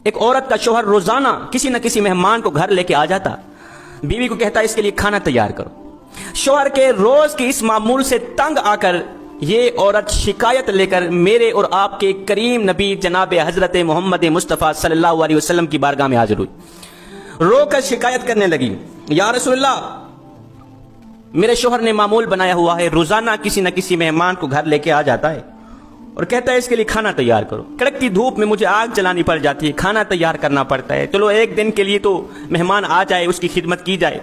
ایک عورت کا شوہر روزانہ کسی نہ کسی مہمان کو گھر لے کے آ جاتا، بیوی کو کہتا اس کے لیے کھانا تیار کرو۔ شوہر کے روز کی اس معمول سے تنگ آ کر یہ عورت شکایت لے کر میرے اور آپ کے کریم نبی جناب حضرت محمد مصطفیٰ صلی اللہ علیہ وسلم کی بارگاہ میں حاضر ہوئی، رو کر شکایت کرنے لگی، یا رسول اللہ، میرے شوہر نے معمول بنایا ہوا ہے، روزانہ کسی نہ کسی مہمان کو گھر لے کے آ جاتا ہے اور کہتا ہے اس کے لیے کھانا تیار کرو۔ کڑکتی دھوپ میں مجھے آگ جلانی پڑ جاتی ہے، کھانا تیار کرنا پڑتا ہے، چلو ایک دن کے لیے تو مہمان آ جائے، اس کی خدمت کی جائے،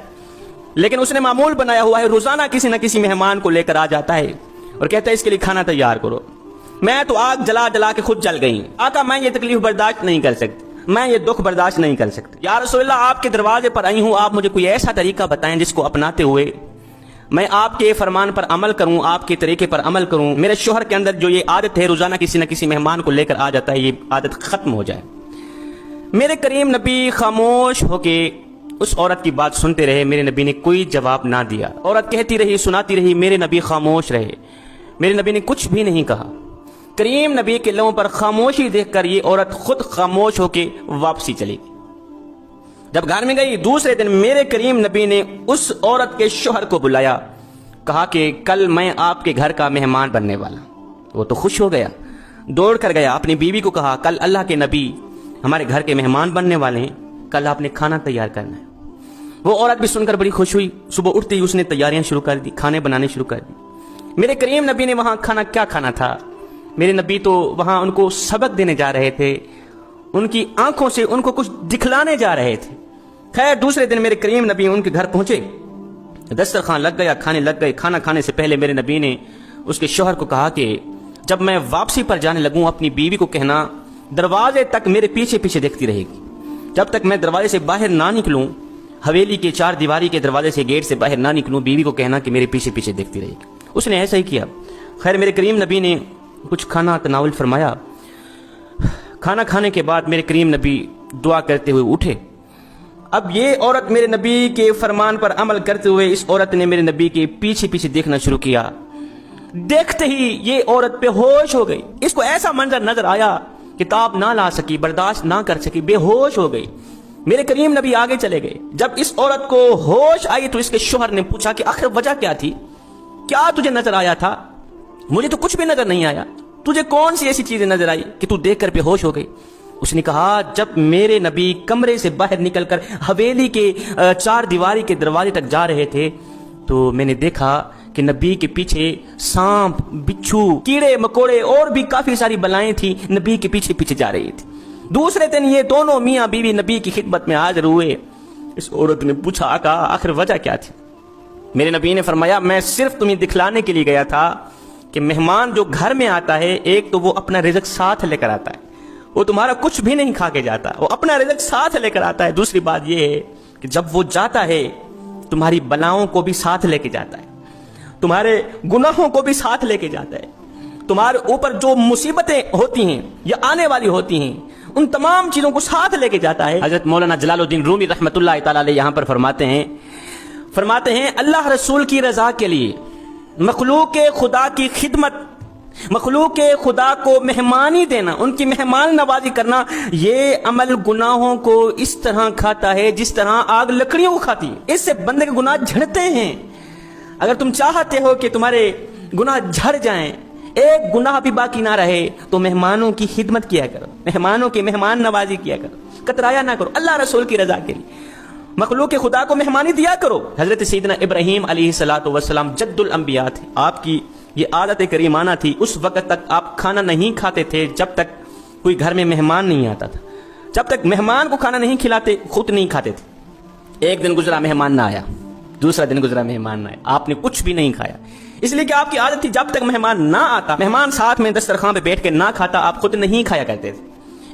لیکن اس نے معمول بنایا ہوا ہے، روزانہ کسی نہ کسی مہمان کو لے کر آ جاتا ہے اور کہتا ہے اس کے لیے کھانا تیار کرو۔ میں تو آگ جلا جلا کے خود جل گئی، آقا میں یہ تکلیف برداشت نہیں کر سکتی، میں یہ دکھ برداشت نہیں کر سکتی، یا رسول اللہ آپ کے دروازے پر آئی ہوں، آپ مجھے کوئی ایسا طریقہ بتائیں جس کو اپناتے ہوئے میں آپ کے فرمان پر عمل کروں، آپ کے طریقے پر عمل کروں، میرے شوہر کے اندر جو یہ عادت ہے روزانہ کسی نہ کسی مہمان کو لے کر آ جاتا ہے، یہ عادت ختم ہو جائے۔ میرے کریم نبی خاموش ہو کے اس عورت کی بات سنتے رہے، میرے نبی نے کوئی جواب نہ دیا، عورت کہتی رہی، سناتی رہی، میرے نبی خاموش رہے، میرے نبی نے کچھ بھی نہیں کہا۔ کریم نبی کے لبوں پر خاموشی دیکھ کر یہ عورت خود خاموش ہو کے واپسی چلی گئی۔ جب گھر میں گئی دوسرے دن میرے کریم نبی نے اس عورت کے شوہر کو بلایا، کہا کہ کل میں آپ کے گھر کا مہمان بننے والا۔ وہ تو خوش ہو گیا، دوڑ کر گیا، اپنی بیوی کو کہا کل اللہ کے نبی ہمارے گھر کے مہمان بننے والے ہیں، کل آپ نے کھانا تیار کرنا ہے۔ وہ عورت بھی سن کر بڑی خوش ہوئی، صبح اٹھتے ہی اس نے تیاریاں شروع کر دی، کھانے بنانے شروع کر دی۔ میرے کریم نبی نے وہاں کھانا کیا کھانا تھا، میرے نبی تو وہاں ان کو سبق دینے جا رہے تھے، ان کی آنکھوں سے ان کو کچھ دکھلانے جا رہے تھے۔ خیر دوسرے دن میرے کریم نبی ان کے گھر پہنچے، دسترخوان لگ گیا، کھانے لگ گئے۔ کھانا کھانے سے پہلے میرے نبی نے اس کے شوہر کو کہا کہ جب میں واپسی پر جانے لگوں اپنی بیوی کو کہنا دروازے تک میرے پیچھے پیچھے دیکھتی رہے گی، جب تک میں دروازے سے باہر نہ نکلوں، حویلی کے چار دیواری کے دروازے سے گیٹ سے باہر نہ نکلوں، بیوی کو کہنا کہ میرے پیچھے پیچھے دیکھتی رہے گی۔ اس نے ایسا ہی کیا۔ خیر میرے کریم نبی نے کچھ کھانا تناول فرمایا، کھانا کھانے کے بعد میرے کریم نبی دعا کرتے ہوئے اٹھے۔ اب یہ عورت میرے نبی کے فرمان پر عمل کرتے ہوئے اس عورت نے میرے نبی کے پیچھے پیچھے دیکھنا شروع کیا۔ دیکھتے ہی یہ عورت بے ہوش ہو گئی، اس کو ایسا منظر نظر آیا کہ تاب نہ لا سکی، برداشت نہ کر سکی، بے ہوش ہو گئی۔ میرے کریم نبی آگے چلے گئے۔ جب اس عورت کو ہوش آئی تو اس کے شوہر نے پوچھا کہ آخر وجہ کیا تھی، کیا تجھے نظر آیا تھا؟ مجھے تو کچھ بھی نظر نہیں آیا، تجھے کون سی ایسی چیزیں نظر آئی کہ تو دیکھ کر بے ہوش ہو گئی؟ اس نے کہا جب میرے نبی کمرے سے باہر نکل کر حویلی کے چار دیواری کے دروازے تک جا رہے تھے تو میں نے دیکھا کہ نبی کے پیچھے سانپ، بچھو، کیڑے مکوڑے اور بھی کافی ساری بلائیں تھیں، نبی کے پیچھے پیچھے جا رہی تھی۔ دوسرے دن یہ دونوں میاں بیوی نبی کی خدمت میں حاضر ہوئے۔ اس عورت نے پوچھا آقا آخر وجہ کیا تھی؟ میرے نبی نے فرمایا میں صرف تمہیں دکھلانے کے لیے گیا تھا کہ مہمان جو گھر میں آتا ہے، ایک تو وہ اپنا رزق ساتھ لے کر آتا ہے، وہ تمہارا کچھ بھی نہیں کھا کے جاتا، وہ اپنا رزق ساتھ لے کر آتا ہے۔ دوسری بات یہ ہے کہ جب وہ جاتا ہے تمہاری بلاؤں کو بھی ساتھ لے کے جاتا ہے، تمہارے گناہوں کو بھی ساتھ لے کے جاتا ہے، تمہارے اوپر جو مصیبتیں ہوتی ہیں یا آنے والی ہوتی ہیں ان تمام چیزوں کو ساتھ لے کے جاتا ہے۔ حضرت مولانا جلال الدین رومی رحمۃ اللہ تعالی علیہ یہاں پر فرماتے ہیں اللہ رسول کی رضا کے لیے مخلوق خدا کی خدمت، مخلوق خدا کو مہمانی دینا، ان کی مہمان نوازی کرنا، یہ عمل گناہوں کو اس طرح کھاتا ہے جس طرح آگ لکڑیوں کو کھاتی ہے، اس سے بندے کے گناہ جھڑتے ہیں۔ اگر تم چاہتے ہو کہ تمہارے گناہ جھڑ جائیں، ایک گناہ بھی باقی نہ رہے، تو مہمانوں کی خدمت کیا کرو، مہمانوں کی مہمان نوازی کیا کرو، کترایا نہ کرو، اللہ رسول کی رضا کے لیے مخلوق خدا کو مہمانی دیا کرو۔ حضرت سیدنا ابراہیم علیہ السلام جد الانبیاء تھے، آپ کی یہ عادت کریمانہ تھی، اس وقت تک آپ کھانا نہیں کھاتے تھے جب تک کوئی گھر میں مہمان نہیں آتا تھا، جب تک مہمان کو کھانا نہیں کھلاتے خود نہیں کھاتے تھے۔ ایک دن گزرا مہمان نہ آیا، دوسرا دن گزرا مہمان نہ آیا، آپ نے کچھ بھی نہیں کھایا، اس لیے کہ آپ کی عادت تھی جب تک مہمان نہ آتا، مہمان ساتھ میں دسترخوان پہ بیٹھ کے نہ کھاتا، آپ خود نہیں کھایا کرتے تھے۔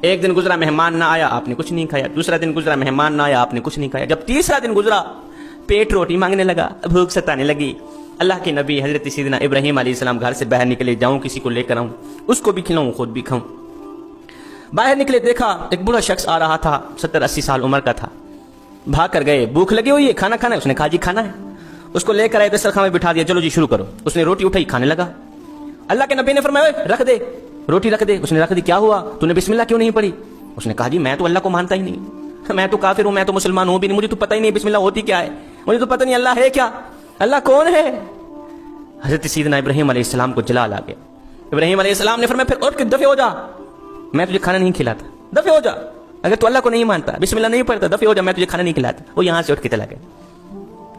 ایک دن گزرا مہمان نہ آیا، آپ نے کچھ نہیں کھایا، دوسرا دن گزرا مہمان نہ آیا، آپ نے کچھ نہیں کھایا، جب تیسرا دن گزرا پیٹ روٹی مانگنے لگا، بھوک ستانے لگی۔ اللہ کے نبی حضرت سیدنا ابراہیم علیہ السلام گھر سے باہر نکلے، جاؤں کسی کو لے کر آؤں، اس کو بھی کھلاؤں خود بھی کھاؤں۔ باہر نکلے دیکھا ایک بوڑھا شخص آ رہا تھا، 70-80 سال عمر کا تھا، بھاگ کر گئے، بھوک لگی ہوئی ہے، کھانا کھانا ہے؟ اس نے کہا جی کھانا ہے۔ اس کو لے کر آئے، دسترخوان میں بٹھا دیا، چلو جی شروع کرو۔ اس نے روٹی اٹھائی، کھانے لگا۔ اللہ کے نبی نے فرمایا رکھ دے روٹی، رکھ دے۔ اس نے رکھ دی۔ کیا ہوا؟ تو نے بسم اللہ کیوں نہیں پڑھی؟ اس نے کہا جی میں تو اللہ کو مانتا ہی نہیں، میں تو کافر ہوں، میں تو مسلمان ہوں بھی نہیں، مجھے تو پتہ ہی نہیں بسم اللہ ہوتی کیا ہے، مجھے تو پتہ نہیں اللہ ہے کیا، اللہ کون ہے۔ حضرت سیدنا ابراہیم علیہ السلام کو جلال آ گیا۔ ابراہیم علیہ السلام نے فرمایا پھر اٹھ کے دفع ہو جا، میں تجھے کھانا نہیں کھلاتا، دفع ہو جا، اگر تو اللہ کو نہیں مانتا، بسم اللہ نہیں پڑھتا، دفع ہو جا، میں تجھے کھانا نہیں کھلاتا۔ وہ یہاں سے اٹھ کے چلا گیا۔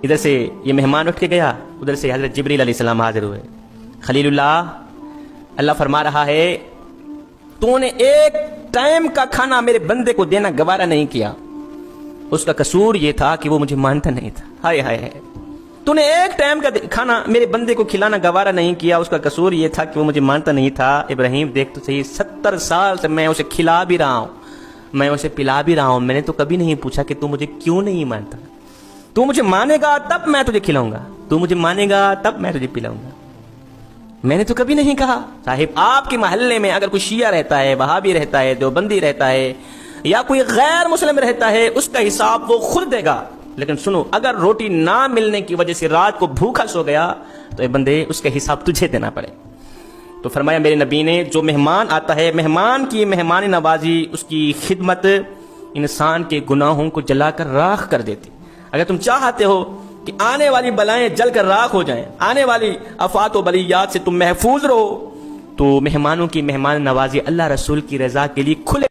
ادھر سے یہ مہمان اٹھ کے گیا، ادھر سے حضرت جبریل علیہ السلام حاضر ہوئے۔ خلیل اللہ فرما رہا ہے تو نے ایک ٹائم کا کھانا میرے بندے کو دینا گوارا نہیں کیا، اس کا قصور یہ تھا کہ وہ مجھے مانتا نہیں تھا۔ ہائے ہائے ہائے، تو نے ایک ٹائم کا کھانا میرے بندے کو کھلانا گوارا نہیں کیا، اس کا قصور یہ تھا کہ وہ مجھے مانتا نہیں تھا۔ ابراہیم دیکھ تو صحیح، 70 سال سے میں اسے کھلا بھی رہا ہوں، میں اسے پلا بھی رہا ہوں، میں نے تو کبھی نہیں پوچھا کہ تو مجھے کیوں نہیں مانتا، تو مجھے مانے گا تب میں تجھے کھلاؤں گا، تو مجھے مانے گا تب میں تجھے پلاؤں گا، میں نے تو کبھی نہیں کہا۔ صاحب آپ کے محلے میں اگر کوئی شیعہ رہتا ہے، وہابی رہتا ہے، دیوبندی رہتا ہے، یا کوئی غیر مسلم رہتا ہے، اس کا حساب وہ خود دے گا، لیکن سنو اگر روٹی نہ ملنے کی وجہ سے رات کو بھوکا سو گیا تو اے بندے اس کا حساب تجھے دینا پڑے۔ تو فرمایا میرے نبی نے جو مہمان آتا ہے، مہمان کی مہمان نوازی، اس کی خدمت انسان کے گناہوں کو جلا کر راکھ کر دیتی۔ اگر تم چاہتے ہو کہ آنے والی بلائیں جل کر راکھ ہو جائیں، آنے والی آفات و بلیات سے تم محفوظ رہو، تو مہمانوں کی مہمان نوازی اللہ رسول کی رضا کے لیے کھلے